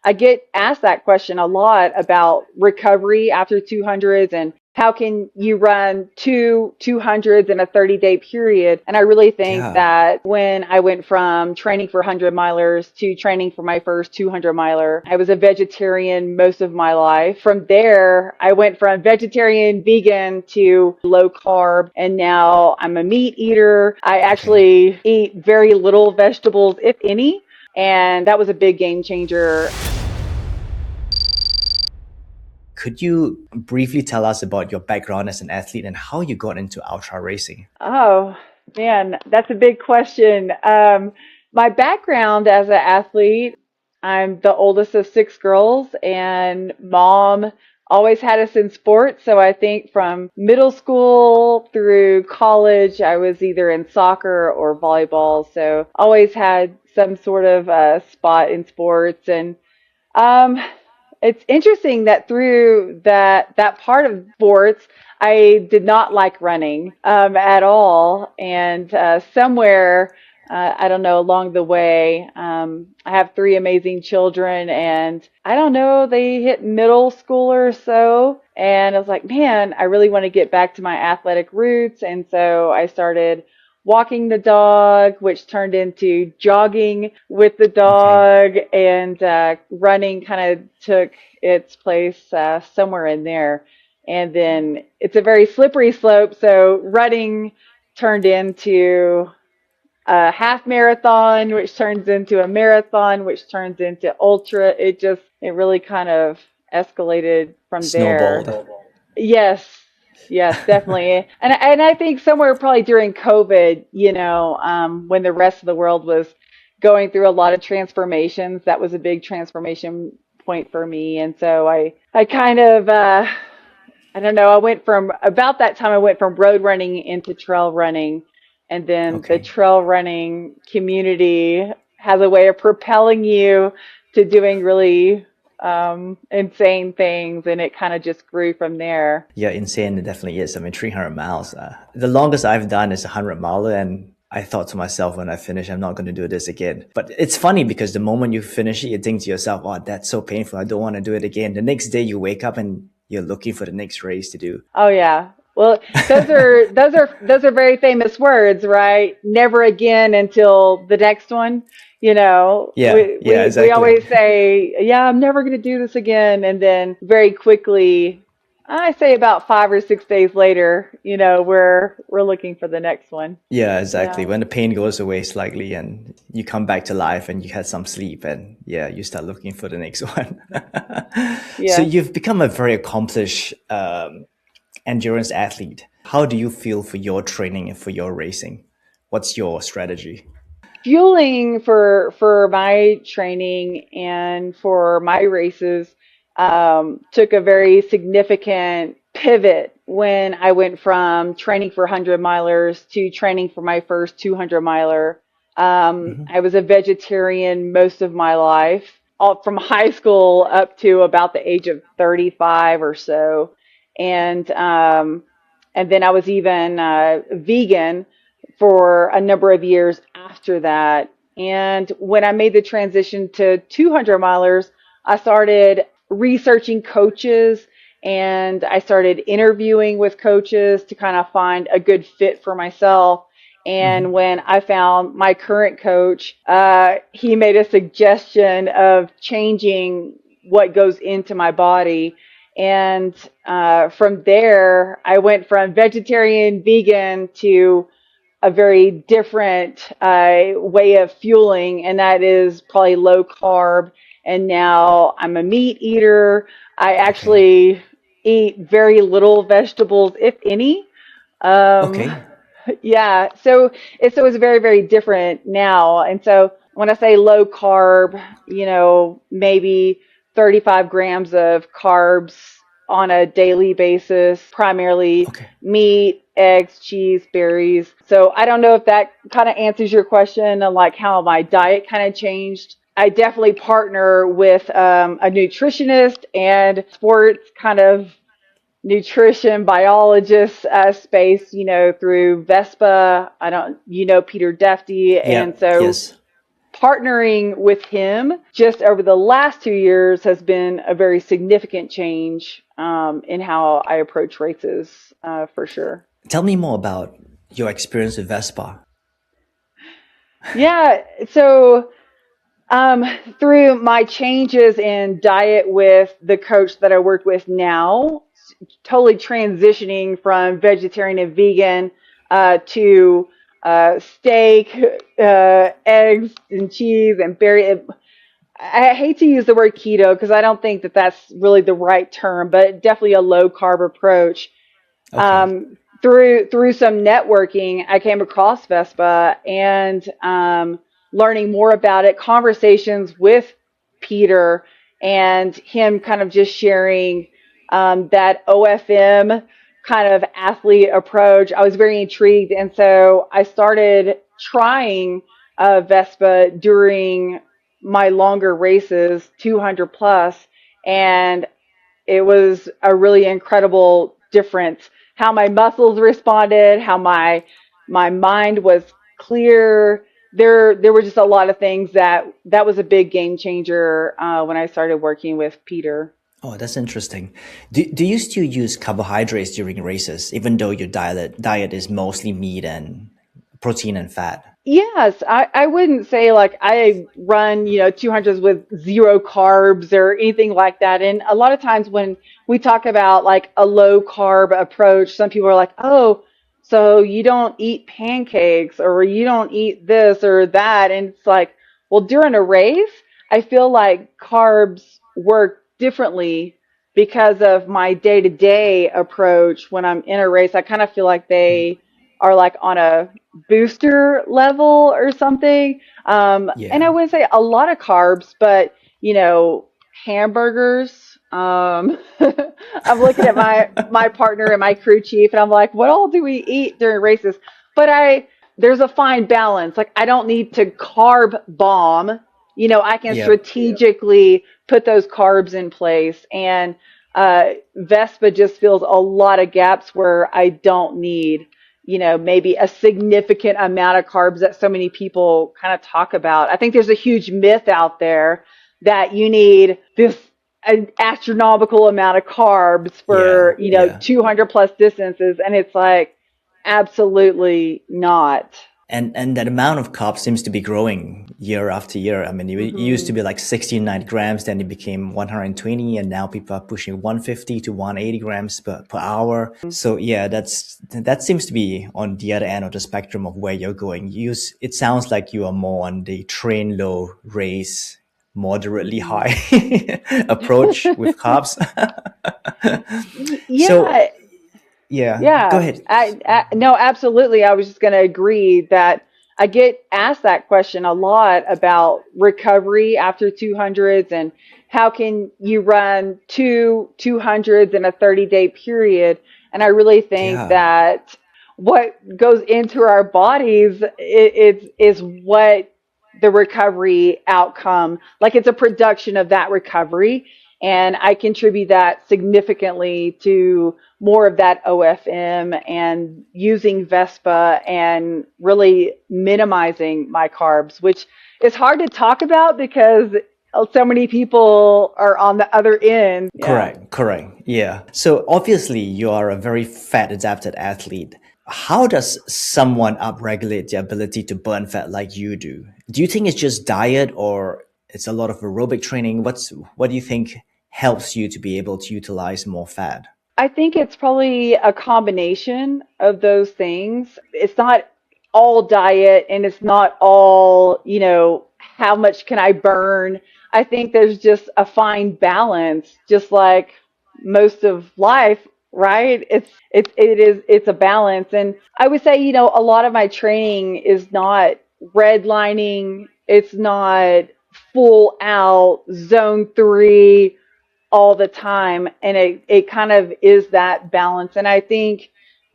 I get asked that question a lot about recovery after 200s and how can you run 200s in a 30-day period? And I really think Yeah. that when I went from training for 100 milers to training for my first 200 miler, I was a vegetarian most of my life. From there, I went from vegetarian, vegan to low carb, and now I'm a meat eater. I Okay. actually eat very little vegetables, if any. And that was a big game changer. Could you briefly tell us about your background as an athlete and how you got into ultra racing? Oh, man, that's a big question. My background as an athlete, I'm the oldest of six girls, and mom always had us in sports. So I think from middle school through college, I was either in soccer or volleyball. So always had some sort of spot in sports. And um, it's interesting that through that part of sports, I did not like running at all. And somewhere, I don't know, along the way, I have three amazing children, and I don't know, they hit middle school or so. And I was like, man, I really want to get back to my athletic roots. And so I started walking the dog, which turned into jogging with the Okay. dog, and running kind of took its place somewhere in there. And then it's a very slippery slope, so running turned into a half marathon, which turns into a marathon, which turns into ultra. It really kind of escalated from Snowballed. there. Yes, yes, definitely. And I think somewhere probably during COVID, when the rest of the world was going through a lot of transformations, that was a big transformation point for me. And so I kind of I don't know, I went from about that time I went from road running into trail running, and then the Okay. trail running community has a way of propelling you to doing really insane things, and it kind of just grew from there. Yeah, insane. It definitely is. I mean, 300 miles. The longest I've done is a 100 miler. And I thought to myself when I finish, I'm not going to do this again. But it's funny because the moment you finish it, you think to yourself, oh, that's so painful. I don't want to do it again. The next day you wake up and you're looking for the next race to do. Oh yeah. Well, those are very famous words, right? Never again until the next one. You know, Yeah, we yeah, we we exactly. always say, "Yeah, I'm never going to do this again," and then very quickly, I say about 5 or 6 days later, we're looking for the next one. Yeah, exactly. Yeah. When the pain goes away slightly and you come back to life and you had some sleep and yeah, you start looking for the next one. So Yes. you've become a very accomplished endurance athlete. How do you feel for your training and for your racing? What's your strategy? Fueling for my training and for my races took a very significant pivot when I went from training for 100 milers to training for my first 200 miler. Hmm. I was a vegetarian most of my life, all from high school up to about the age of 35 or so, and and then I was even vegan for a number of years after that. And when I made the transition to 200 milers, I started researching coaches, and I started interviewing with coaches to kind of find a good fit for myself. And Hmm. when I found my current coach, he made a suggestion of changing what goes into my body. And from there, I went from vegetarian, vegan to a very different way of fueling, and that is probably low carb. And now I'm a meat eater. I Okay. actually eat very little vegetables, if any. Um, Okay. yeah, so it's very, very different now. And so when I say low carb, maybe 35 grams of carbs on a daily basis, primarily Okay. meat, eggs, cheese, berries. So I don't know if that kind of answers your question on like how my diet kind of changed. I definitely partner with a nutritionist and sports kind of nutrition biologist space, through Vespa. I don't, Peter Defty. Yeah. And so Yes. partnering with him just over the last 2 years has been a very significant change in how I approach races, for sure. Tell me more about your experience with Vespa. Yeah, so through my changes in diet with the coach that I work with now, totally transitioning from vegetarian and vegan to steak, eggs and cheese and berry. I hate to use the word keto because I don't think that that's really the right term, but definitely a low carb approach. Okay. Through some networking, I came across Vespa and learning more about it, conversations with Peter and him kind of just sharing that OFM kind of athlete approach. I was very intrigued. And so I started trying Vespa during my longer races, 200 plus, and it was a really incredible difference. How my muscles responded, how my mind was clear. There were just a lot of things that was a big game changer when I started working with Peter. Oh, that's interesting. Do you still use carbohydrates during races, even though your diet is mostly meat and protein and fat? Yes, I wouldn't say like I run, 200s with zero carbs or anything like that. And a lot of times when we talk about like a low carb approach, some people are like, oh, so you don't eat pancakes or you don't eat this or that. And it's like, well, during a race, I feel like carbs work differently because of my day-to-day approach. When I'm in a race, I kind of feel like they are like on a booster level or something. And I Yeah. wouldn't say a lot of carbs, but hamburgers. I'm looking at my partner and my crew chief, and I'm like, what all do we eat during races? But there's a fine balance. Like I don't need to carb bomb. I can Yep. strategically put those carbs in place, and Vespa just fills a lot of gaps where I don't need maybe a significant amount of carbs that so many people kind of talk about. I think there's a huge myth out there that you need this an astronomical amount of carbs Yeah. for, Yeah. 200 plus distances. And it's like, absolutely not. And that amount of carbs seems to be growing year after year. I mean, it used to Hmm. be like 69 grams, then it became 120, and now people are pushing 150 to 180 grams per hour. So yeah, that seems to be on the other end of the spectrum of where you're going. It sounds like you are more on the train low, race moderately Hmm. high approach with carbs. So Yeah. yeah, go Yeah, ahead. no, absolutely. I was just going to agree that I get asked that question a lot about recovery after 200s and how can you run 200s in a 30-day period. And I really think Yeah. that what goes into our bodies is what the recovery outcome, like it's a production of that recovery. And I contribute that significantly to more of that OFM and using Vespa and really minimizing my carbs, which is hard to talk about because so many people are on the other end. Yeah. Correct, correct. Yeah. So obviously you are a very fat adapted athlete. How does someone upregulate their ability to burn fat like you do? Do you think it's just diet or it's a lot of aerobic training? What do you think helps you to be able to utilize more fat? I think it's probably a combination of those things. It's not all diet and it's not all, how much can I burn? I think there's just a fine balance, just like most of life, right? It's a balance. And I would say, a lot of my training is not redlining. It's not full out zone 3 all the time. And it kind of is that balance. And I think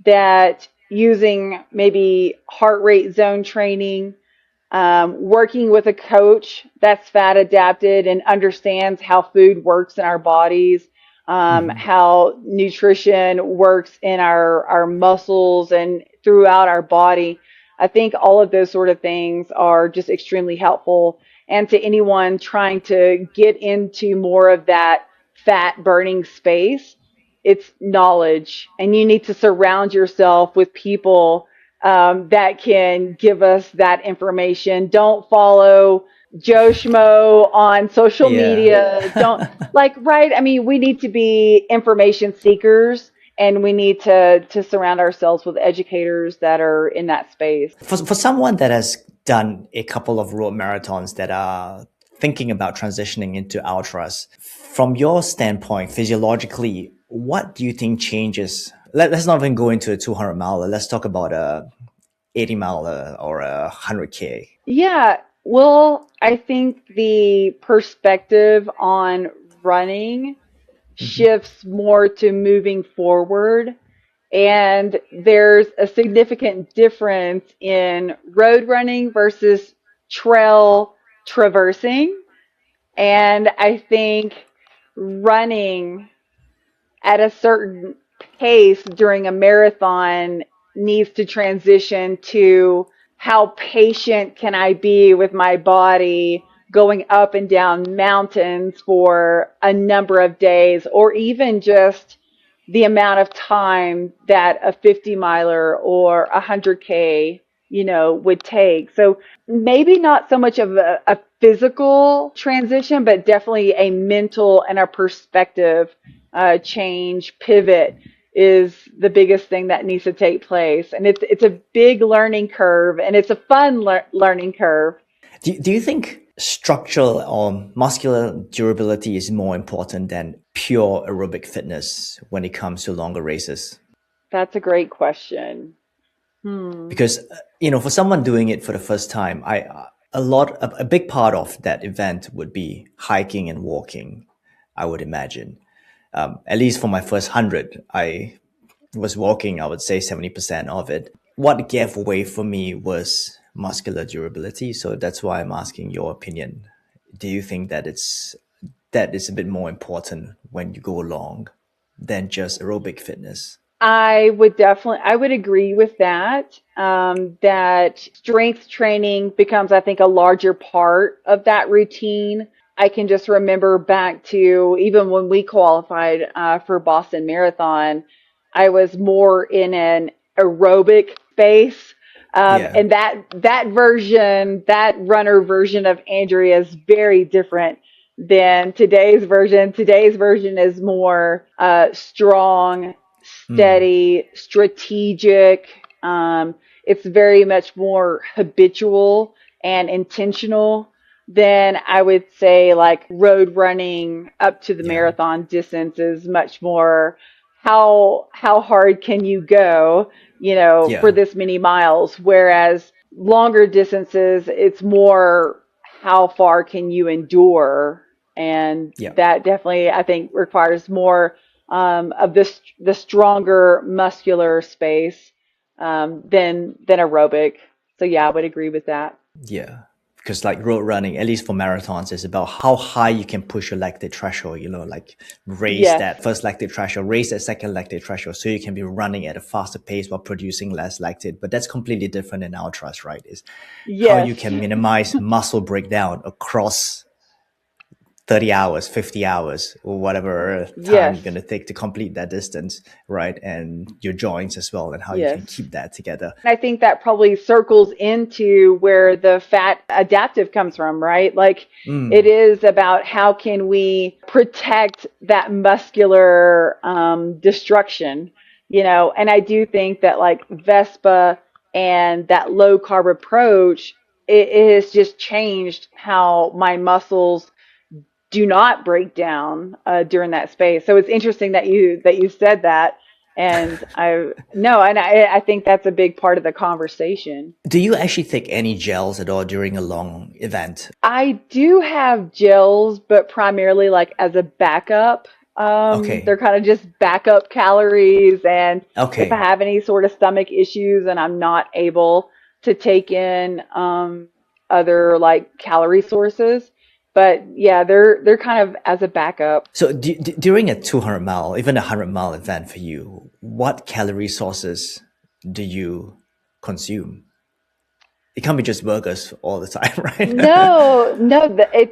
that using maybe heart rate zone training, working with a coach that's fat adapted and understands how food works in our bodies, Hmm. how nutrition works in our muscles and throughout our body. I think all of those sort of things are just extremely helpful. And to anyone trying to get into more of that fat burning space, it's knowledge. And you need to surround yourself with people that can give us that information. Don't follow Joe Schmo on social Yeah. media. Don't like, right? I mean, we need to be information seekers and we need to surround ourselves with educators that are in that space. For someone that has done a couple of road marathons that are thinking about transitioning into ultras, from your standpoint, physiologically, what do you think changes? Let's not even go into a 200 mile. Let's talk about a 80 mile or a 100K. Yeah, well, I think the perspective on running Hmm. shifts more to moving forward. And there's a significant difference in road running versus trail traversing. And I think running at a certain pace during a marathon needs to transition to how patient can I be with my body going up and down mountains for a number of days, or even just the amount of time that a 50 miler or a 100K, would take. So maybe not so much of a physical transition, but definitely a mental and a perspective change, pivot is the biggest thing that needs to take place. And it's a big learning curve, and it's a fun learning curve. Do you think structural or muscular durability is more important than pure aerobic fitness when it comes to longer races? That's a great question. Hmm. Because for someone doing it for the first time, a big part of that event would be hiking and walking, I would imagine. At least for my first 100, I was walking, I would say 70% of it. What gave away for me was muscular durability. So that's why I'm asking your opinion. Do you think that is a bit more important when you go long than just aerobic fitness? I would agree with that. That strength training becomes, I think, a larger part of that routine. I can just remember back to even when we qualified for Boston Marathon, I was more in an aerobic space. Yeah. And that runner version of Andrea is very different than today's version. Today's version is more strong, Mm. steady, strategic. It's very much more habitual and intentional than I would say like road running up to the Yeah. marathon distance is much more how hard can you go, for Yeah. this many miles, whereas longer distances it's more how far can you endure, and Yeah. that definitely I think requires more of this the stronger muscular space than aerobic. So yeah, I would agree with that. Yeah. Because like road running, at least for marathons, is about how high you can push your lactate threshold, like raise Yes, that first lactate threshold, raise that second lactate threshold so you can be running at a faster pace while producing less lactate. But that's completely different in ultras, right? Is how you yes, can minimize muscle breakdown across 30 hours, 50 hours, or whatever time yes, you're going to take to complete that distance, right? And your joints as well, and how you yes. can keep that together. I think that probably circles into where the fat adaptive comes from, right? Like it Mm, is about how can we protect that muscular destruction, and I do think that like Vespa and that low carb approach, it has just changed how my muscles do not break down during that space. So it's interesting that you said that, and I no, and I think that's a big part of the conversation. Do you actually take any gels at all during a long event? I do have gels, but primarily like as a backup. They're Okay. kind of just backup calories, and if I Okay. have any sort of stomach issues and I'm not able to take in other like calorie sources, but yeah, they're kind of as a backup. So during a 200 mile, even a 100-mile event for you, what calorie sources do you consume? It can't be just burgers all the time, right? No, no,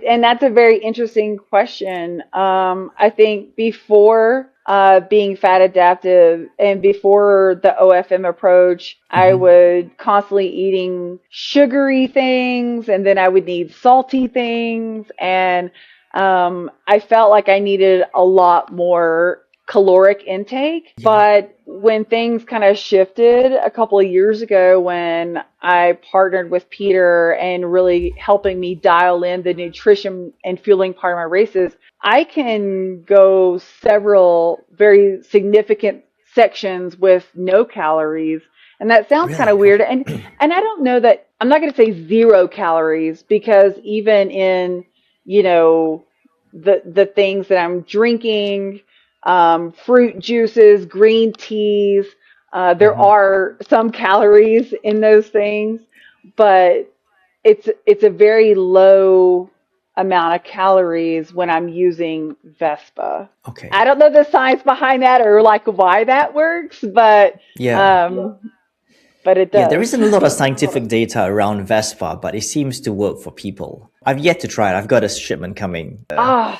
and that's a very interesting question. I think before being fat adaptive and before the OFM approach, I Hmm. would constantly eating sugary things, and then I would need salty things, and I felt like I needed a lot more caloric intake. Yeah. But when things kind of shifted a couple of years ago, when I partnered with Peter and really helping me dial in the nutrition and fueling part of my races, I can go several very significant sections with no calories. And that sounds kind Really? of weird. And I don't know that I'm not going to say 0 calories, because even in, you know, the things that I'm drinking, fruit juices, green teas. There Hmm. are some calories in those things, but it's a very low amount of calories when I'm using Vespa. Okay. I don't know the science behind that or like why that works, Yeah. um, but it Yeah, there does. isn't a lot of scientific data around Vespa, but it seems to work for people. I've yet to try it. I've got a shipment coming Ah, on.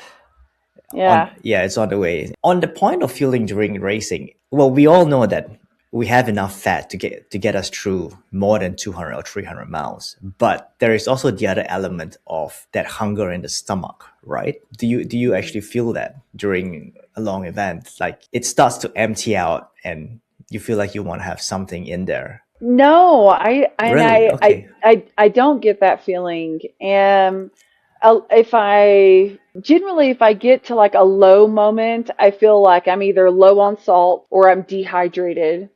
yeah. Yeah, it's on the way. On the point of fueling during racing, well, we all know that we have enough fat to get us through more than 200 or 300 miles. But there is also the other element of that hunger in the stomach, right? Do you actually feel that during a long event? Like it starts to empty out and you feel like you want to have something in there. No, I and Really? Okay. I don't get that feeling. And if I generally if I get to like a low moment, I feel like I'm either low on salt or I'm dehydrated.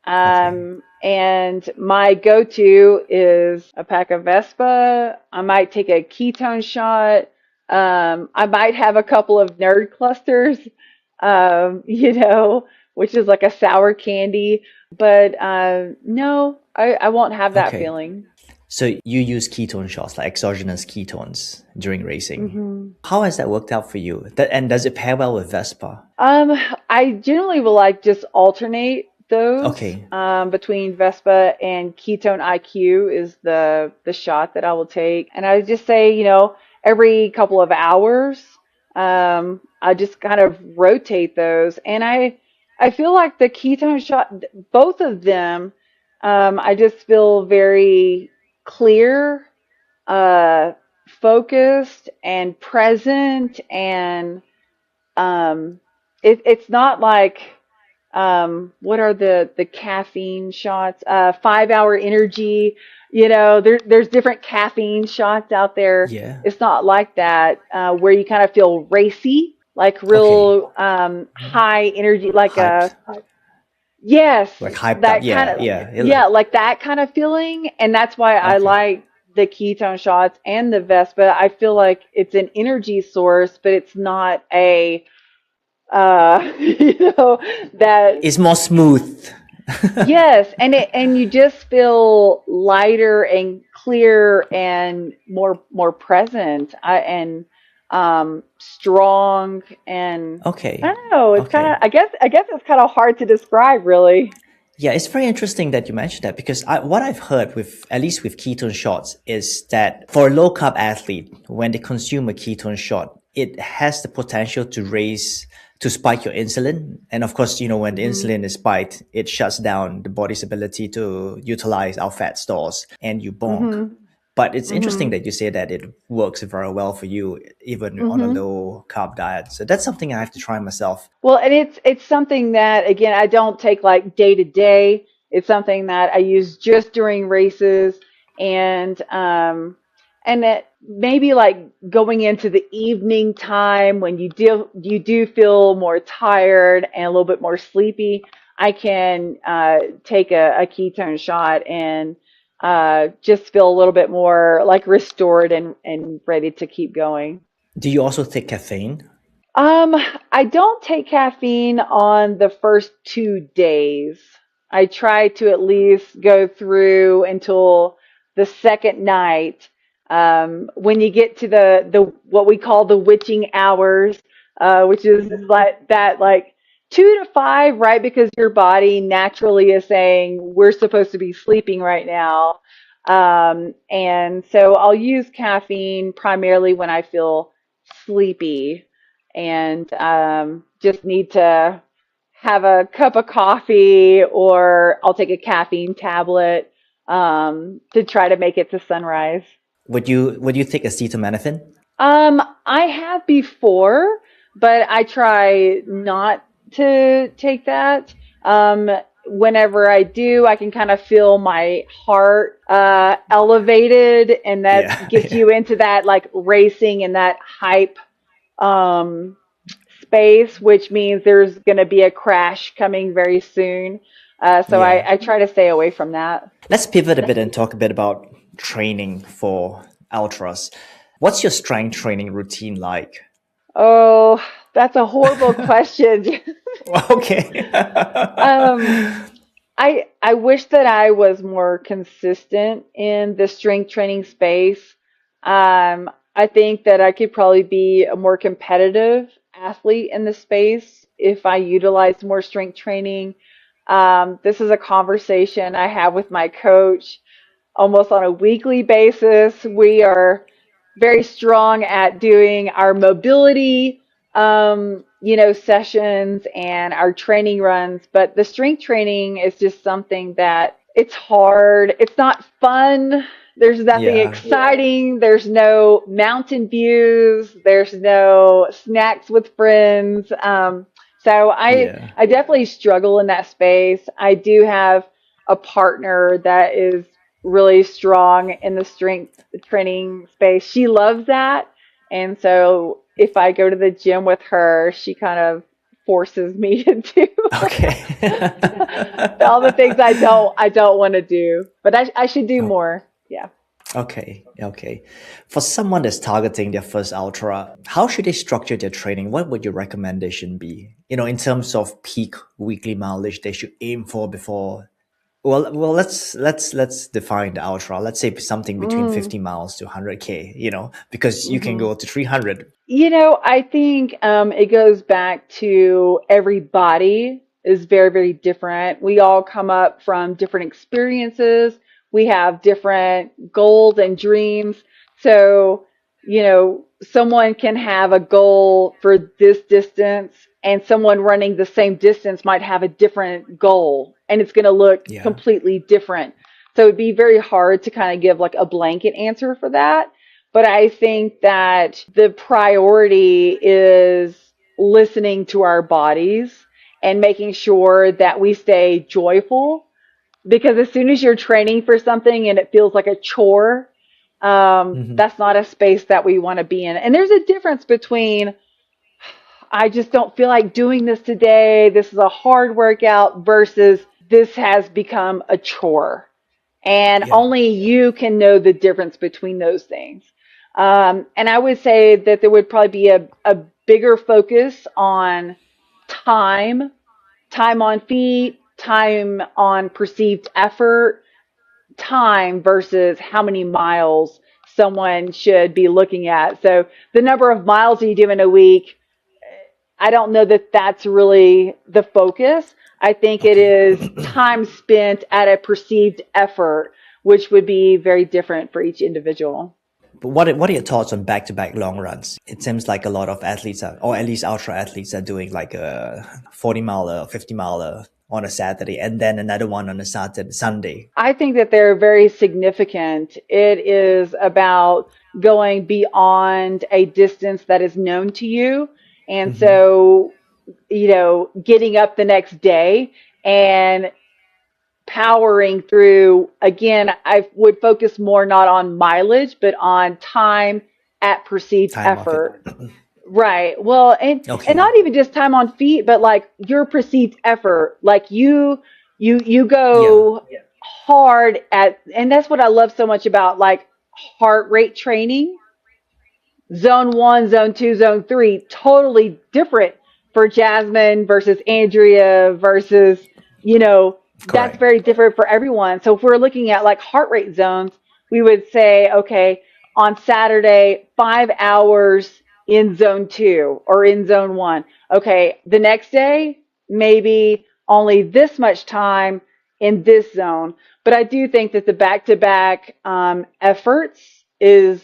Okay. And my go-to is a pack of Vespa. I might take a ketone shot. I might have a couple of nerd clusters, which is like a sour candy. But no, I won't have that Okay. feeling. So you use ketone shots, like exogenous ketones during racing. hmm How has that worked out for you? And does it pair well with Vespa? Um, I generally will like just alternate those Okay. between Vespa and Ketone IQ is the shot that I will take. And I just say, every couple of hours, I just kind of rotate those. And I feel like the ketone shot, both of them, I just feel very clear, uh, focused and present, and it's not like what are the caffeine shots? 5 hour energy. There's different caffeine shots out there. Yeah. It's not like that where you kind of feel racy, like Okay. real high energy, like a Hyped. yes, Like hyped up. that kind Yeah. of Yeah. yeah, like that kind of feeling. And that's why I Okay. like the ketone shots and the Vespa. I feel like it's an energy source, but it's not a you know that It's more smooth. yes, and you just feel lighter and clear and more present, and strong, and I Okay. don't know, it's kind of Okay. I guess it's kind of hard to describe, really. Yeah, it's very interesting that you mentioned that because what I've heard with, at least with ketone shots, is that for a low carb athlete, when they consume a ketone shot, it has the potential to spike your insulin. And of course, when the hmm insulin is spiked, it shuts down the body's ability to utilize our fat stores and you bonk. hmm But it's interesting hmm that you say that it works very well for you, even on a hmm low carb diet. So that's something I have to try myself. Well, and it's something that again I don't take like day to day. It's something that I use just during races, and that maybe like going into the evening time when you do feel more tired and a little bit more sleepy, I can take a ketone shot and just feel a little bit more like restored and ready to keep going. Do you also take caffeine? Um, I don't take caffeine on the first 2 days. I try to at least go through until the second night. When you get to the what we call the witching hours, which is like that, like 2 to 5, right? Because your body naturally is saying we're supposed to be sleeping right now. And so I'll use caffeine primarily when I feel sleepy and just need to have a cup of coffee, or I'll take a caffeine tablet to try to make it to sunrise. Would you take acetaminophen? I have before, but I try not to take that. Um, Whenever I do, I can kind of feel my heart elevated, and that Yeah, gets yeah, you into that like racing and that hype um, space, which means there's going to be a crash coming very soon. So yeah. I try to stay away from that. Let's pivot a bit and talk a bit about training for ultras. What's your strength training routine like? Oh, that's a horrible question. Okay. Um, I wish that I was more consistent in the strength training space. I think that I could probably be a more competitive athlete in the space if I utilized more strength training. This is a conversation I have with my coach almost on a weekly basis. We are very strong at doing our mobility, sessions and our training runs. But the strength training is just something that it's hard. It's not fun. There's nothing Yeah, exciting. There's no mountain views. There's no snacks with friends. So yeah. I definitely struggle in that space. I do have a partner that is really strong in the strength training space. She loves that. And so if I go to the gym with her, she kind of forces me to do Okay. all the things I don't want to do. But I should do Oh, more. Yeah. okay, okay. For someone that's targeting their first ultra, how should they structure their training? What would your recommendation be? In terms of peak weekly mileage they should aim for before. Well, let's define the ultra. Let's say something between Mm. 50 miles to 100K, because you can Hmm. go to 300. I think it goes back to every body is very, very different. We all come up from different experiences. We have different goals and dreams. So, someone can have a goal for this distance, and someone running the same distance might have a different goal, and it's going to look Yeah. completely different. So it'd be very hard to kind of give like a blanket answer for that. But I think that the priority is listening to our bodies and making sure that we stay joyful. Because as soon as you're training for something and it feels like a chore, Hmm. that's not a space that we want to be in. And there's a difference between, I just don't feel like doing this today, this is a hard workout, versus this has become a chore. And Yeah. only you can know the difference between those things. And I would say that there would probably be a bigger focus on time, time on feet, time on perceived effort, time versus how many miles someone should be looking at. So the number of miles you do in a week, I don't know that that's really the focus. I think it Okay. is time spent at a perceived effort, which would be very different for each individual. But what are your thoughts on back-to-back long runs? It seems like a lot of athletes are, or at least ultra athletes are doing like a 40 miler, 50 miler on a Saturday, and then another one on a Saturday, Sunday. I think that they're very significant. It is about going beyond a distance that is known to you. And Hmm. so, getting up the next day and powering through, again, I would focus more not on mileage, but on time at perceived Time of it. effort. Right. Well, and Okay. not even just time on feet, but like your perceived effort. Like you Yeah. go hard at, and that's what I love so much about like heart rate training. Zone one, zone two, zone three, totally different for Jasmine versus Andrea versus, that's Correct. very different for everyone. So if we're looking at like heart rate zones, we would say, okay, on Saturday, 5 hours in zone two or in zone one. Okay, the next day, maybe only this much time in this zone. But I do think that the back-to-back efforts is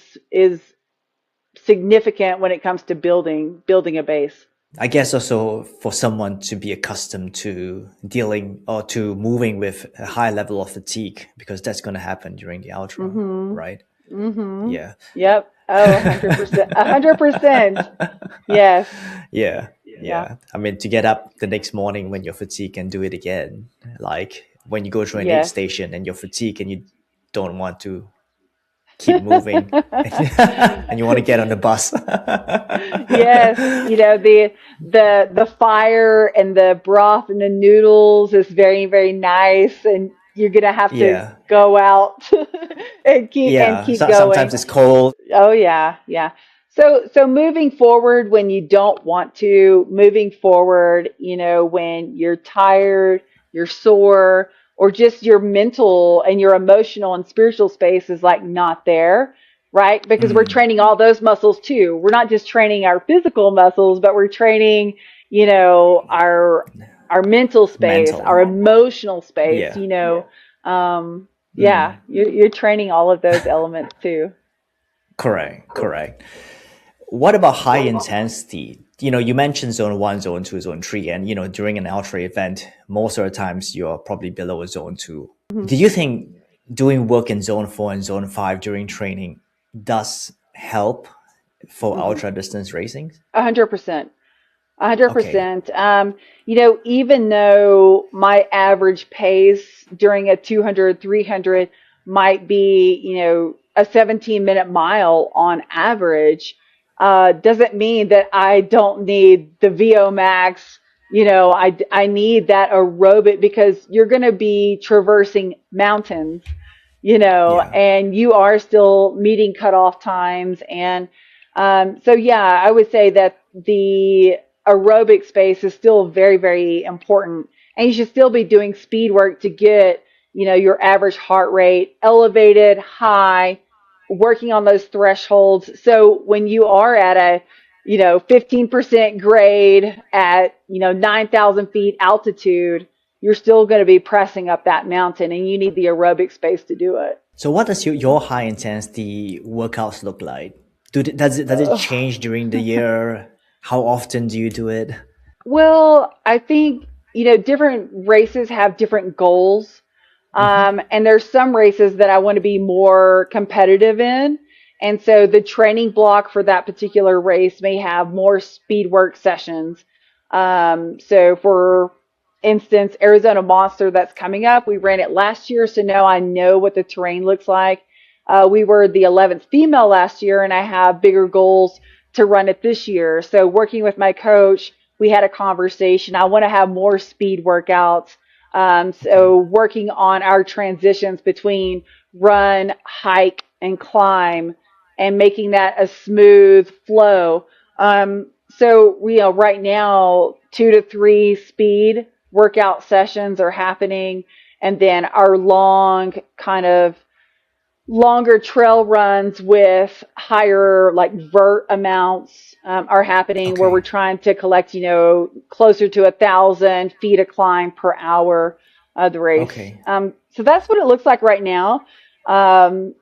significant when it comes to building a base. I guess also for someone to be accustomed to dealing or to moving with a high level of fatigue, because that's going to happen during the ultra, Mm-hmm. right? Mm-hmm. Yeah. Yep. Oh, 100%. 100%. Yes. Yeah. Yeah. Yeah. I mean, to get up the next morning when you're fatigued and do it again, like when you go to an aid Yes. station and you're fatigued and you don't want to keep moving and you want to get on the bus. Yes, the fire and the broth and the noodles is very, very nice, and you're gonna have to Yeah. go out and Yeah. keep So sometimes going. it's cold. Oh yeah, yeah. So moving forward when you don't want to, moving forward, when you're tired, you're sore, or just your mental and your emotional and spiritual space is like not there, right? Because we're Mm, training all those muscles too. We're not just training our physical muscles, but we're training, our mental space, mental. our emotional space, Yeah. yeah, Mm, you're training all of those elements too. correct. Correct. What about high intensity? You mentioned zone one, zone two, zone three, and during an ultra event, most of the times you're probably below a zone two. Mhm. Do you think doing work in zone four and zone five during training does help for Mhm. ultra distance racing? 100%. A hundred Okay. percent. Even though my average pace during a 200, 300 might be, a 17-minute mile on average, doesn't mean that I don't need the VO max. I need that aerobic because you're going to be traversing mountains, Yeah. and you are still meeting cutoff times. And so, yeah, I would say that the aerobic space is still very, very important. And you should still be doing speed work to get, your average heart rate elevated, high, working on those thresholds. So when you are at a, 15% grade at, 9,000 feet altitude, you're still going to be pressing up that mountain and you need the aerobic space to do it. So what does your high intensity workouts look like? Does it change during the year? How often do you do it? Well, I think, different races have different goals. Hmm. And there's some races that I want to be more competitive in. And so the training block for that particular race may have more speed work sessions. So for instance, Arizona Monster that's coming up, we ran it last year. So now I know what the terrain looks like. We were the 11th female last year and I have bigger goals to run it this year. So working with my coach, we had a conversation. I want to have more speed workouts. So Okay. working on our transitions between run, hike, and climb and making that a smooth flow. Right now, 2 to 3 speed workout sessions are happening. And then our longer trail runs with higher like vert amounts are happening where we're Okay. trying to collect, closer to 1,000 feet of climb per hour of the race. Okay. So that's what it looks like right now. Um,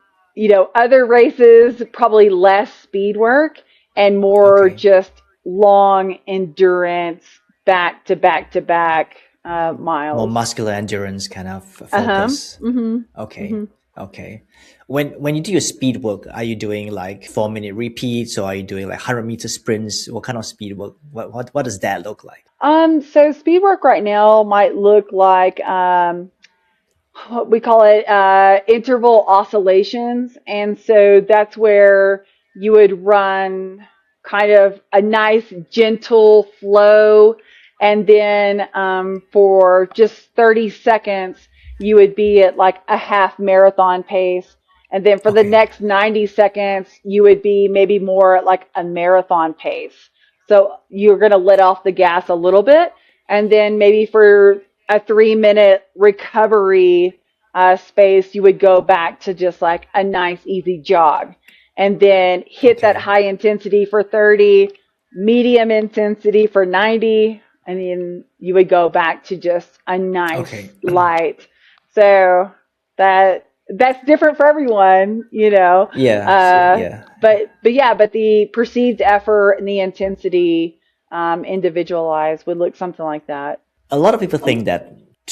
other races, probably less speed work and more Okay. just long endurance back to back to back More miles. muscular endurance kind of Uh-huh. focus. Mm-hmm. Okay. Mm-hmm. Okay. When you do your speed work, are you doing like 4 minute repeats or are you doing like 100-meter sprints? What kind of speed work? What does that look like? So speed work right now might look like what we call it interval oscillations, and so that's where you would run kind of a nice gentle flow, and then for just 30 seconds you would be at like a half marathon pace, and then for the Okay. next 90 seconds you would be maybe more at like a marathon pace. So you're going to let off the gas a little bit, and then maybe for a 3 minute recovery space, you would go back to just like a nice, easy jog. And then hit that Okay. high intensity for 30, medium intensity for 90, and then you would go back to just a nice, Okay. light. So that's different for everyone, you know. Yeah, yeah. But yeah, but the perceived effort and the intensity, individualized would look something like that. A lot of people think that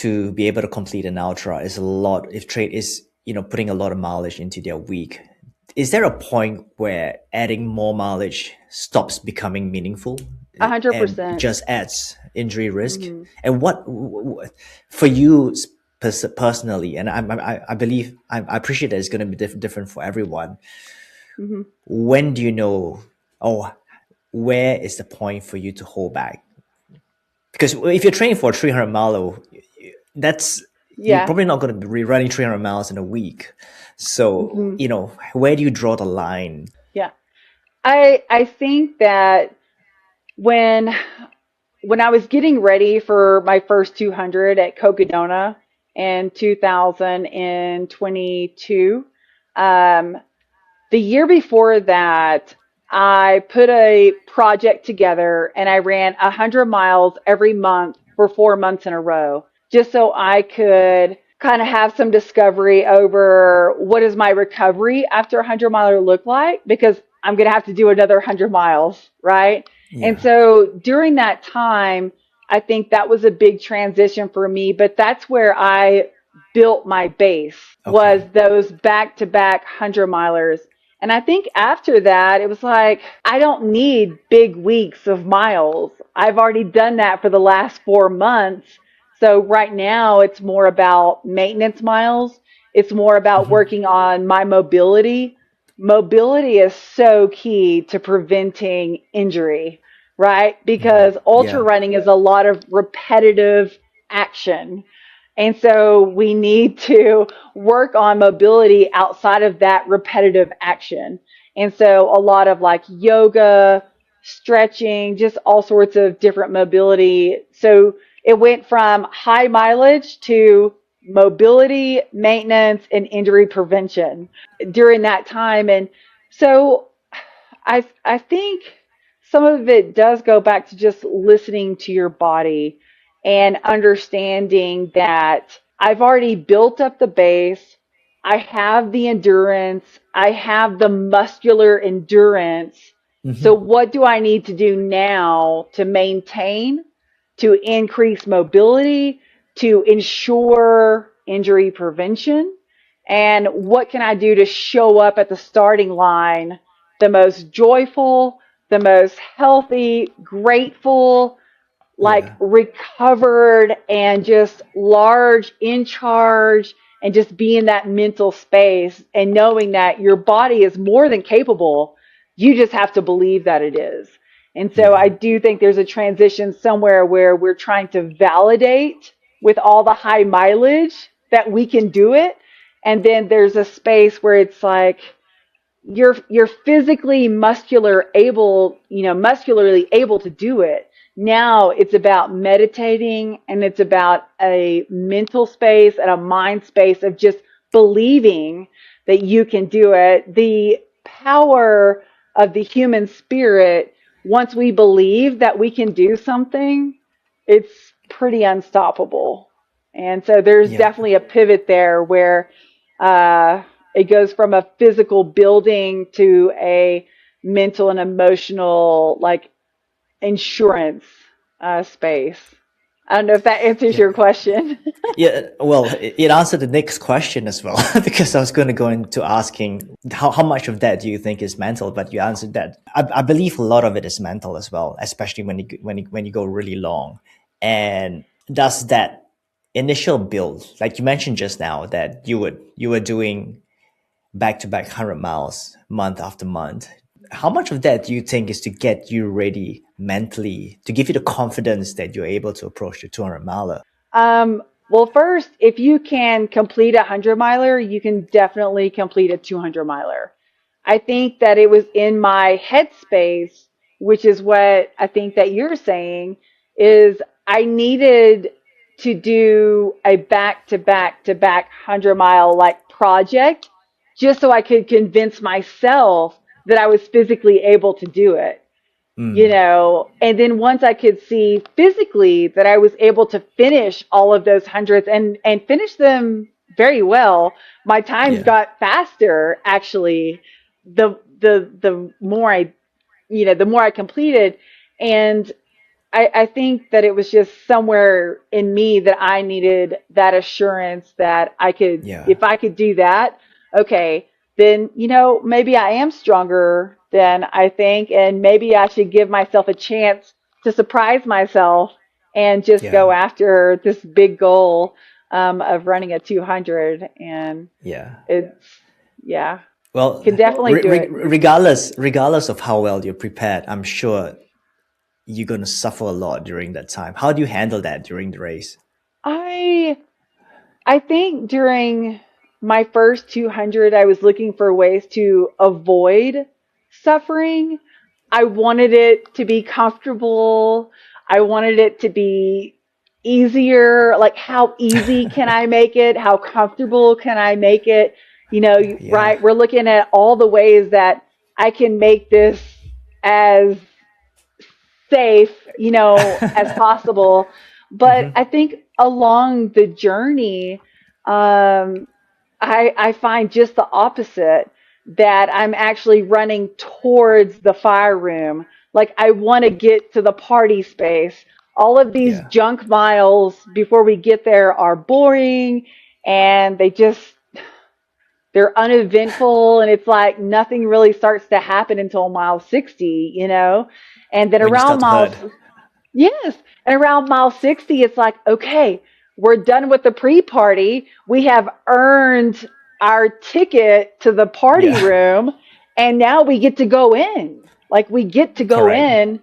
to be able to complete an ultra is a lot, if trade is, putting a lot of mileage into their week. Is there a point where adding more mileage stops becoming meaningful A hundred and percent. just adds injury risk? Mm-hmm. And for you personally, and I believe, I appreciate that it's going to be different for everyone. Mm-hmm. When do you know, oh, where is the point for you to hold back? Because if you're training for a 300 mile, that's, you're Yeah. probably not going to be running 300 miles in a week. So, Mm-hmm. where do you draw the line? Yeah. I think that when when I was getting ready for my first 200 at Cocodona in 2022, um, the year before that, I put a project together and I ran 100 miles every month for 4 months in a row, just so I could kind of have some discovery over what does my recovery after a 100 miler look like, because I'm going to have to do another 100 miles, right? And Yeah. so during that time, I think that was a big transition for me, but that's where I built my base, was Okay. those back to back 100 milers. And I think after that, it was like, I don't need big weeks of miles. I've already done that for the last 4 months. So right now it's more about maintenance miles. It's more about Hmm. working on my mobility. Mobility is so key to preventing injury, right? Because ultra Yeah. running is a lot of repetitive action. And so we need to work on mobility outside of that repetitive action. And so a lot of like yoga, stretching, just all sorts of different mobility. So it went from high mileage to mobility, maintenance, and injury prevention during that time. And so I think some of it does go back to just listening to your body and understanding that I've already built up the base. I have the endurance. I have the muscular endurance. So Hmm. what do I need to do now to maintain, to increase mobility, to ensure injury prevention? And what can I do to show up at the starting line the most joyful, the most healthy, grateful, like Yeah. recovered and just large, in charge, and just be in that mental space and knowing that your body is more than capable. You just have to believe that it is. And so Yeah. I do think there's a transition somewhere where we're trying to validate with all the high mileage that we can do it. And then there's a space where it's like, you're physically muscularly able to do it. Now it's about meditating, and it's about a mental space and a mind space of just believing that you can do it. The power of the human spirit, once we believe that we can do something, it's pretty unstoppable. And so there's Yeah. definitely a pivot there where uh, it goes from a physical building to a mental and emotional, like, insurance space. I don't know if that answers Yeah. your question. Yeah, well, it answered the next question as well, because I was going to go into asking how much of that do you think is mental, but you answered that. I believe a lot of it is mental as well, especially when you go really long. And does that initial build, like you mentioned just now, that you were doing back to back 100 miles month after month. How much of that do you think is to get you ready mentally, to give you the confidence that you're able to approach the 200 miler? Well, first, if you can complete a 100 miler, you can definitely complete a 200 miler. I think that it was in my headspace, which is what I think that you're saying, is I needed to do a back to back to back 100-mile like project just so I could convince myself that I was physically able to do it, Mm, and then once I could see physically that I was able to finish all of those hundreds and finish them very well. My times Yeah. got faster actually. The more I, the more I completed, and I think that it was just somewhere in me that I needed that assurance that I could, Yeah. if I could do that, okay, then, maybe I am stronger than I think, and maybe I should give myself a chance to surprise myself and just go Yeah. after this big goal of running a 200. And Yeah. it's, yeah, Well, can definitely do it. regardless of how well you're prepared, I'm sure you're going to suffer a lot during that time. How do you handle that during the race? I I think during my first 200, I was looking for ways to avoid suffering. I wanted it to be comfortable. I wanted it to be easier. Like, how easy can I make it? How comfortable can I make it? Yeah. Right? We're looking at all the ways that I can make this as safe, as possible. But Hmm. I think along the journey, um, I find just the opposite, that I'm actually running towards the fire room. Like, I want to get to the party space. All of these Yeah. junk miles before we get there are boring, and they're uneventful, and it's like nothing really starts to happen until mile 60, and then When you around start to miles. hurt. Yes. And around mile 60, it's like, okay, we're done with the pre-party. We have earned our ticket to the party Yeah. room, and now we get to go in. Like, we get to go Correct. in.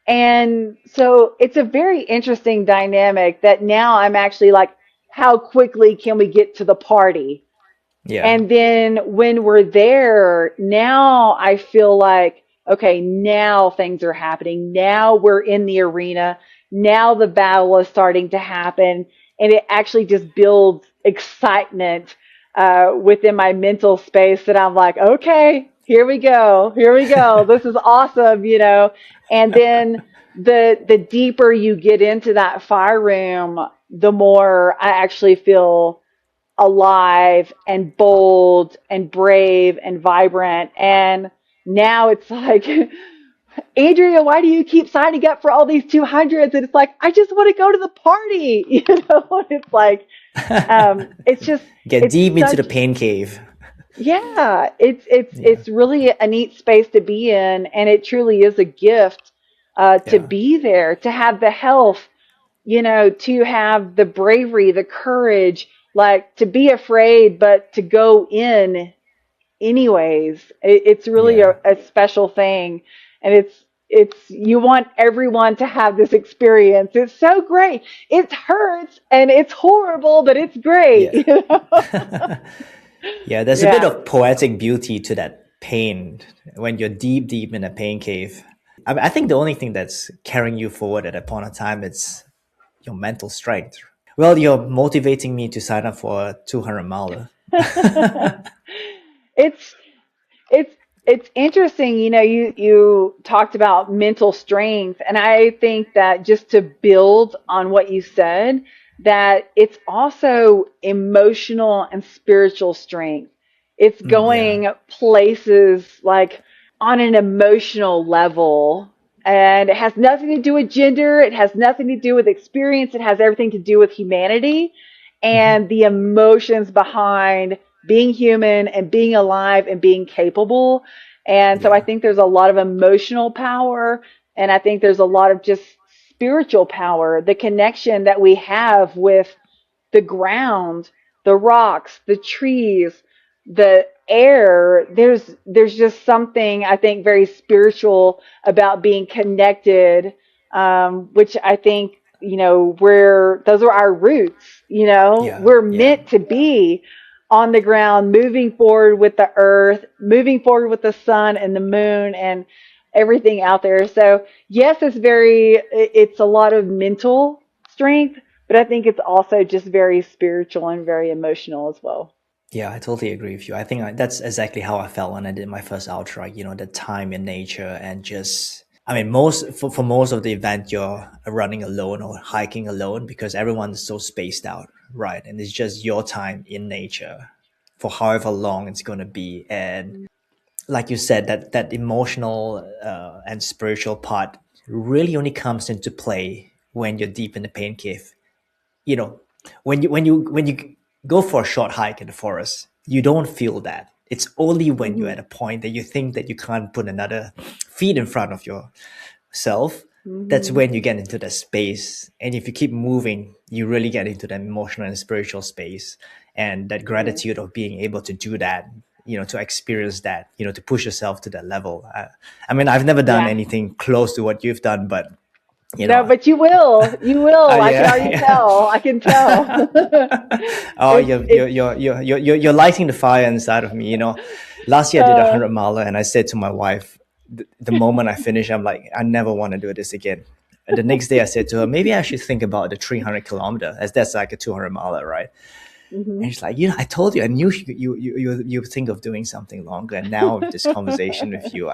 And so it's a very interesting dynamic that now I'm actually like, how quickly can we get to the party? Yeah. And then when we're there, now I feel like, okay, now things are happening. Now we're in the arena. Now the battle is starting to happen. And it actually just builds excitement within my mental space that I'm like, okay, here we go. Here we go. This is awesome. And then the deeper you get into that fire room, the more I actually feel alive and bold and brave and vibrant. And now it's like, Andrea, why do you keep signing up for all these 200s? And it's like, I just want to go to the party. It's like, it's just, Get it's deep into such, the pain cave. yeah, it's Yeah. it's really a neat space to be in, and it truly is a gift to Yeah. be there, to have the health, to have the bravery, the courage, like, to be afraid, but to go in anyways. It's really Yeah. a special thing, and you want everyone to have this experience. It's so great. It hurts and it's horrible, but it's great. Yeah. Yeah. There's a bit Yeah. of poetic beauty to that pain when you're deep, deep in a pain cave. I think the only thing that's carrying you forward at that point of time is your mental strength. Well, you're motivating me to sign up for a 200 miler. It's It's it's interesting, you talked about mental strength, and I think that, just to build on what you said, that it's also emotional and spiritual strength. It's Yeah. going places, like, on an emotional level, and it has nothing to do with gender, it has nothing to do with experience, it has everything to do with humanity Hmm. and the emotions behind being human and being alive and being capable. And so I Yeah. think there's a lot of emotional power, and I think there's a lot of just spiritual power, the connection that we have with the ground, the rocks, the trees, the air. There's just something, I think, very spiritual about being connected, which I think, those are our roots. Yeah. We're Yeah. meant to be on the ground, moving forward with the earth, moving forward with the sun and the moon and everything out there. So yes, it's a lot of mental strength, but I think it's also just very spiritual and very emotional as well. Yeah, I totally agree with you. I think that's exactly how I felt when I did my first ultra. The time in nature and just I mean, for most of the event, you're running alone or hiking alone because everyone's so spaced out, right? And it's just your time in nature for however long it's going to be. And like you said, that emotional and spiritual part really only comes into play when you're deep in the pain cave. You know, when you go for a short hike in the forest, you don't feel that. It's only when you're Hmm. at a point that you think that you can't put another feet in front of yourself, that's Hmm. when you get into the space. And if you keep moving, you really get into the emotional and spiritual space, and that Yeah. gratitude of being able to do that, to experience that, to push yourself to that level. I mean, I've never done Yeah. anything close to what you've done, but you No, know but you will. You will. I can yeah, already yeah. tell. I can tell. Oh, It's you're lighting the fire inside of me. Last year I did a uh 100 miler, and I said to my wife, the moment I finish, I'm like, I never want to do this again. And the next day I said to her, maybe I should think about the 300 kilometer, as that's like a 200 miler, right? And mhm. she's like, I told you, I knew you think of doing something longer. And now with this conversation with you,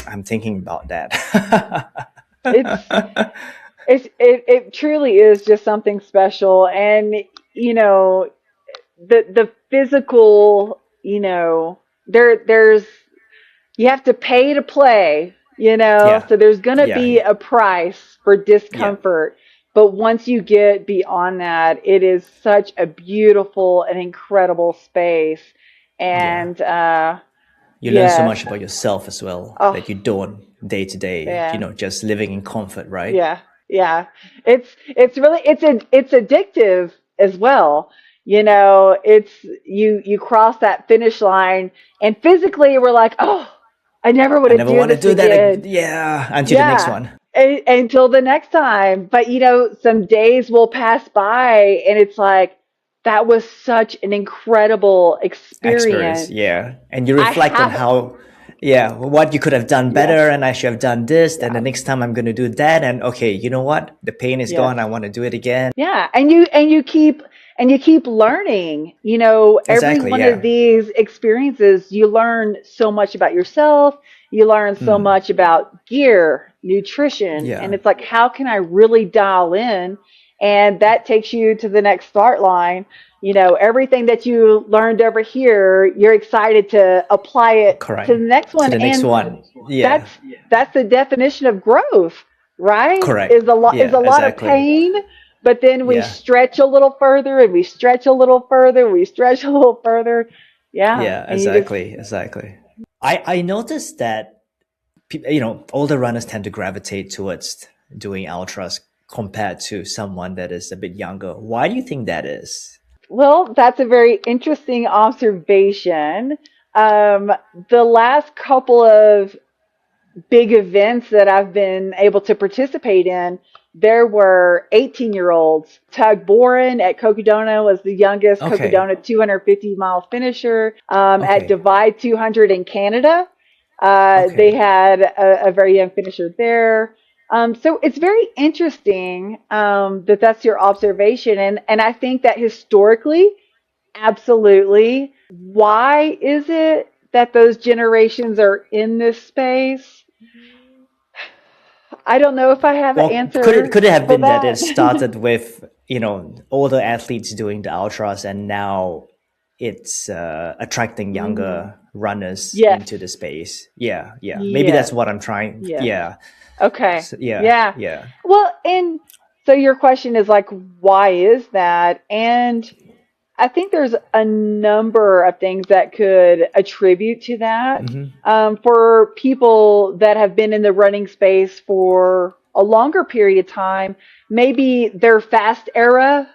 I'm thinking about that. It's it truly is just something special. And you know, the physical, there's you have to pay to play, Yeah, so there's going to yeah, be yeah, a price for yeah, discomfort. But once you get beyond that, it is such a beautiful and incredible space. yeah. And You learn so yes. much about yourself as well Oh, that you don't day to day, man. just living in comfort, right? Yeah, yeah. It's really it's addictive as well. It's you cross that finish line and physically we're like, "Oh, I never want I to never do want to this do that. again." Yeah, until the next Yeah. one. Until the next time. But some days will pass by and it's like that was such an incredible Experience, experience. yeah. And you I reflect on have how, yeah, what you could have done Yes. better, and I should have done this, and the Yeah. next time I'm going to do that. And okay, you know what? The pain is Yes. gone. I want to do it again. Yeah, and you keep learning. Every Exactly, one of yeah. these experiences, you learn so much about yourself. You learn so Hmm. much about gear, nutrition, and Yeah, it's like, how can I really dial in? And that takes you to the next start line. Everything that you learned over here, you're excited to apply it to correct. the next To one, the next and one. Yeah, that's that's the definition of growth, right? correct. Is a lot of Exactly. pain, but then we Yeah. stretch a little further and we stretch a little further, we stretch a little further. Yeah, Yeah, and you just exactly, exactly. I noticed that older runners tend to gravitate towards doing ultras compared to someone that is a bit younger. Why do you think that is? Well, that's a very interesting observation. Um, the last couple of big events that I've been able to participate in, there were 18-year-olds. Tug Boren at Cocodona was the youngest Okay, Cocodona 250-mile finisher. At okay, Divide 200 in Canada, they okay. had a very young finisher there. So it's very interesting that that's your observation. And I think that historically, absolutely. Why is it that those generations are in this space? I don't know if I have an Well, could it answer could it have for been that it that. started with older athletes doing the ultras, and now it's attracting Hmm. younger runners Yes. into the space? Yeah, yeah. Maybe that's Yes. what I'm trying. Yes. Yeah, Okay. so, yeah, Yeah. yeah. Well, and so your question is like, why is that? And I think there's a number of things that could attribute to that. Hmm. For people that have been in the running space for a longer period of time, maybe their fast era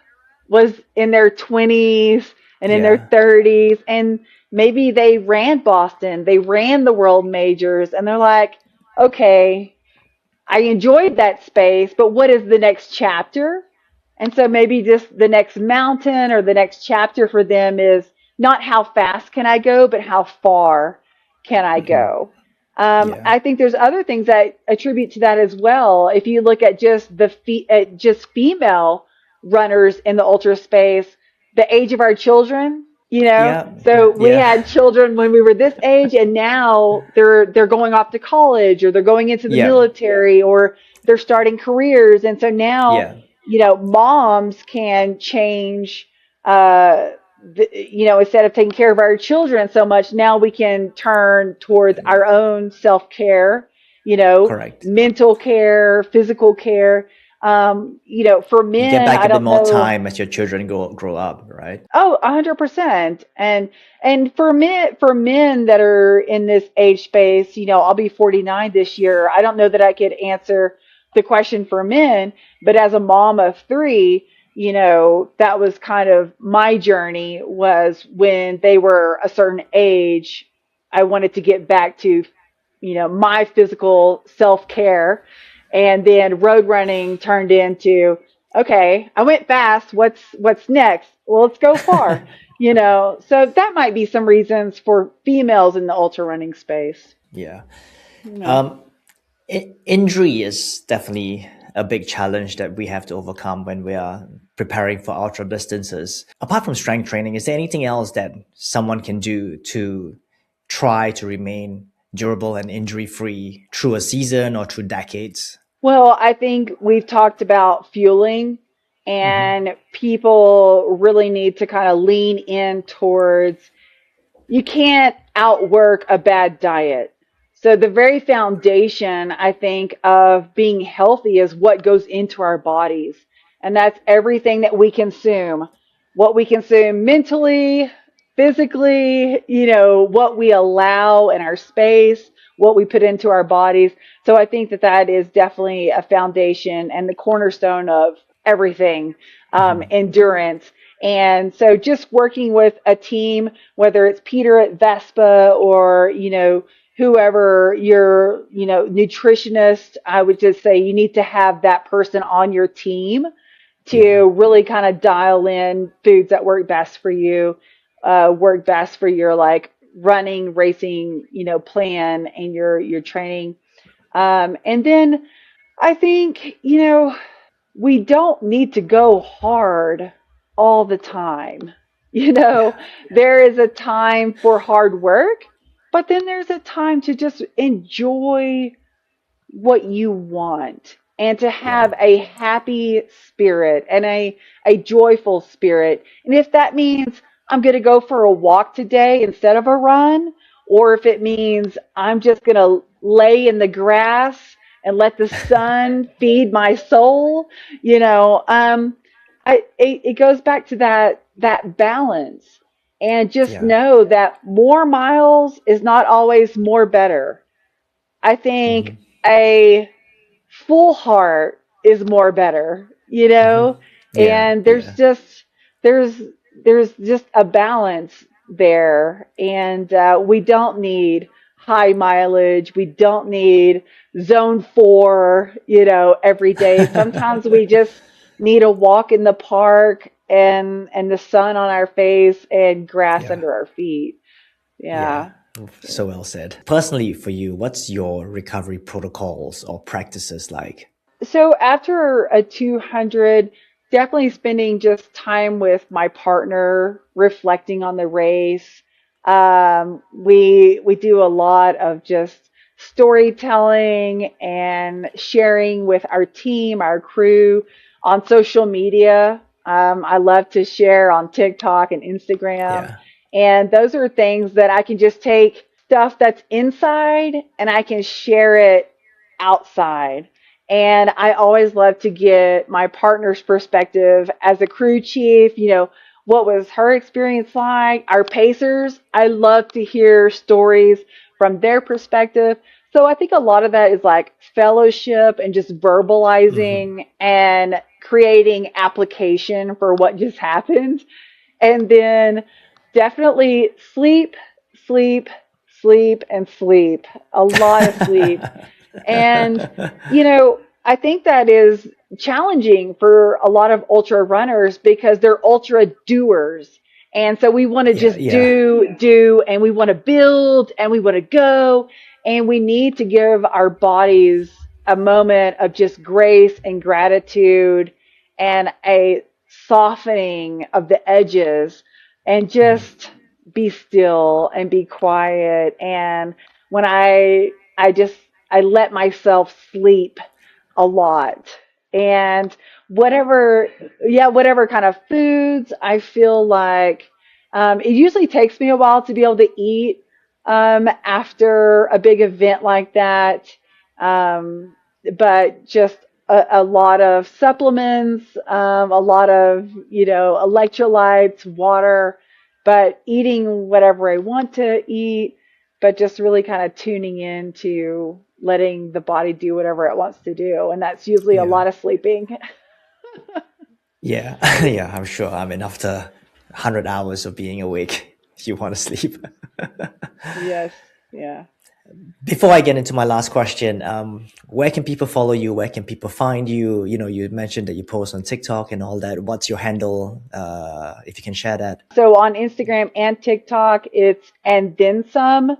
was in their 20s and in their Yeah. 30s, and maybe they ran Boston, they ran the world majors, and they're like, okay, I enjoyed that space, but what is the next chapter? And so maybe just the next mountain or the next chapter for them is not how fast can I go, but how far can I Hmm. go? Yeah. I think there's other things that attribute to that as well. If you look at just just female runners in the ultra space, the age of our children. you know? Yeah. So we Yeah. had children when we were this age, and now they're going off to college, or they're going into the Yeah. military, or they're starting careers. And so now, Yeah. moms can change, uh, instead of taking care of our children so much, now we can turn towards our own self-care, Correct. mental care, physical care. For You get men, back I a bit don't more know. time as your children grow up, right? Oh, 100%. And for men that are in this age space, I'll be 49 this year. I don't know that I could answer the question for men, but as a mom of three, that was kind of my journey. Was when they were a certain age, I wanted to get back to, my physical self-care. And then road running turned into, okay, I went fast. What's next? Well, let's go far. So that might be some reasons for females in the ultra running space. Yeah. You know. Um, Injury is definitely a big challenge that we have to overcome when we are preparing for ultra distances. Apart from strength training, is there anything else that someone can do to try to remain durable and injury free through a season or through decades? Well, I think we've talked about fueling, Hmm. and people really need to kind of lean in towards, you can't outwork a bad diet. So the very foundation, I think, of being healthy is what goes into our bodies. And that's everything that we consume. What we consume mentally, physically, what we allow in our space, what we put into our bodies. So I think that that is definitely a foundation and the cornerstone of everything, Hmm. endurance. And so just working with a team, whether it's Peter at Vespa or, whoever your, nutritionist, I would just say you need to have that person on your team Yeah. to really kind of dial in foods that work best for you, work best for your like running, racing, plan and your training. And then I think, we don't need to go hard all the time. There is a time for hard work, but then there's a time to just enjoy what you want and to Yeah. have a happy spirit and a joyful spirit. And if that means I'm going to go for a walk today instead of a run, or if it means I'm just going to lay in the grass and let the sun feed my soul, it goes back to that balance. And just Yeah. know that more miles is not always more better. I think Hmm. a full heart is more better, Hmm. Yeah. and Yeah. there's there's just a balance there, and we don't need high mileage. We don't need zone 4, every day. Sometimes we just need a walk in the park and the sun on our face and grass Yeah. under our feet. Yeah. Yeah. So well said. Personally, for you, what's your recovery protocols or practices like? So after a 200, definitely spending just time with my partner, reflecting on the race. We do a lot of just storytelling and sharing with our team, our crew on social media. I love to share on TikTok and Instagram. Yeah. And those are things that I can just take stuff that's inside and I can share it outside. And I always love to get my partner's perspective as a crew chief. What was her experience like? Our pacers, I love to hear stories from their perspective. So I think a lot of that is like fellowship and just Hmm. verbalizing and creating application for what just happened. And then definitely sleep, sleep, sleep, and sleep. A lot of sleep. And, I think that is challenging for a lot of ultra runners because they're ultra doers. And so we want to Yeah. just Yeah. do, and we want to build and we want to go. And we need to give our bodies a moment of just grace and gratitude and a softening of the edges and just be still and be quiet. And when I just, I let myself sleep a lot. And whatever, yeah, whatever kind of foods I feel like, it usually takes me a while to be able to eat, after a big event like that. Um, but just a lot of supplements, a lot of, electrolytes, water, but eating whatever I want to eat, but just really kind of tuning in to letting the body do whatever it wants to do. And that's usually a Yeah. lot of sleeping. Yeah. Yeah, I'm sure. I mean, after 100 hours of being awake, you want to sleep. Yes. Yeah. Before I get into my last question, where can people follow you? Where can people find you? You know, you mentioned that you post on TikTok and all that. What's your handle? If you can share that. So on Instagram and TikTok, it's and then some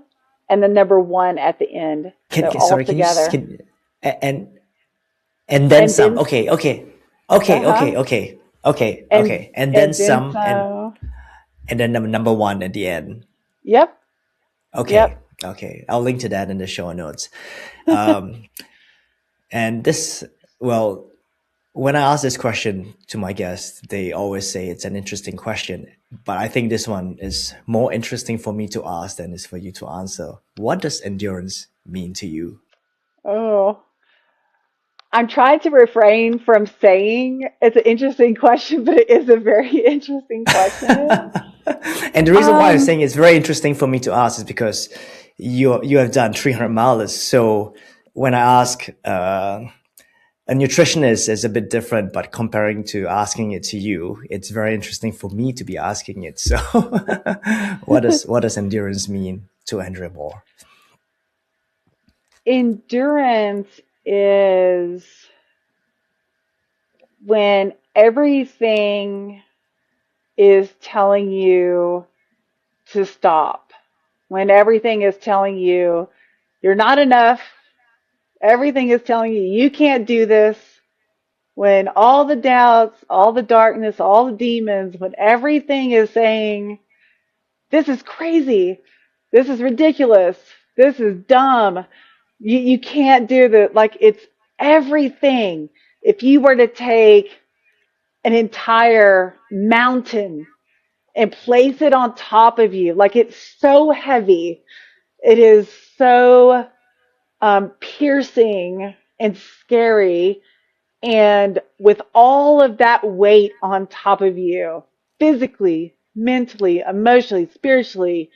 and the number one at the end. So all Sorry, can you together. and and then And some. then, Okay, okay, okay, uh-huh. okay, okay, okay, And okay, and then and then some, some. and then number one at the end. Yep. Okay, Yep. okay. I'll link to that in the show notes. Um, and this, well, when I ask this question to my guests, they always say it's an interesting question. But I think this one is more interesting for me to ask than is for you to answer. What does endurance mean to you? Oh, I'm trying to refrain from saying it's an interesting question, but it is a very interesting question. And the reason why I'm Um, saying it's very interesting for me to ask is because you have done 300 miles. So when I ask a nutritionist is a bit different, but comparing to asking it to you, it's very interesting for me to be asking it. So what does endurance mean to Andrea Moore? Endurance is when everything is telling you to stop, when everything is telling you you're not enough, everything is telling you you can't do this, when all the doubts, all the darkness, all the demons, when everything is saying, this is crazy, this is ridiculous, this is dumb, you can't do that. Like it's everything. If you were to take an entire mountain and place it on top of you, like it's so heavy, it is so piercing and scary. And with all of that weight on top of you, physically, mentally, emotionally, spiritually,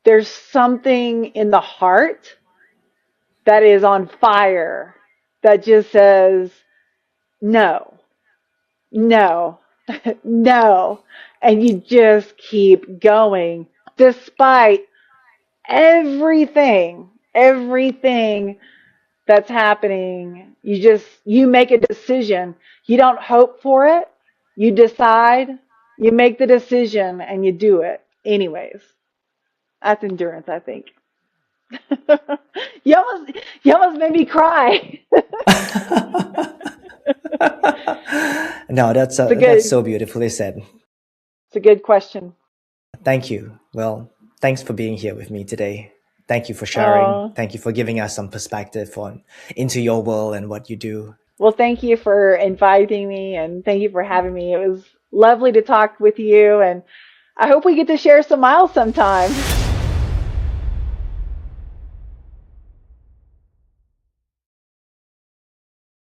there's something in the heart that is on fire that just says, no, no, no. And you just keep going despite everything that's happening. You make a decision. You don't hope for it. You decide, you make the decision and you do it anyways. That's endurance, I think. You almost made me cry. No, It's a that's good, so beautifully said. it's a good question. Thank you. Well, thanks for being here with me today. Thank you for sharing. Oh, Thank you for giving us some perspective on into your world and what you do. well, thank you for inviting me and thank you for having me. It was lovely to talk with you and I hope we get to share some miles sometime.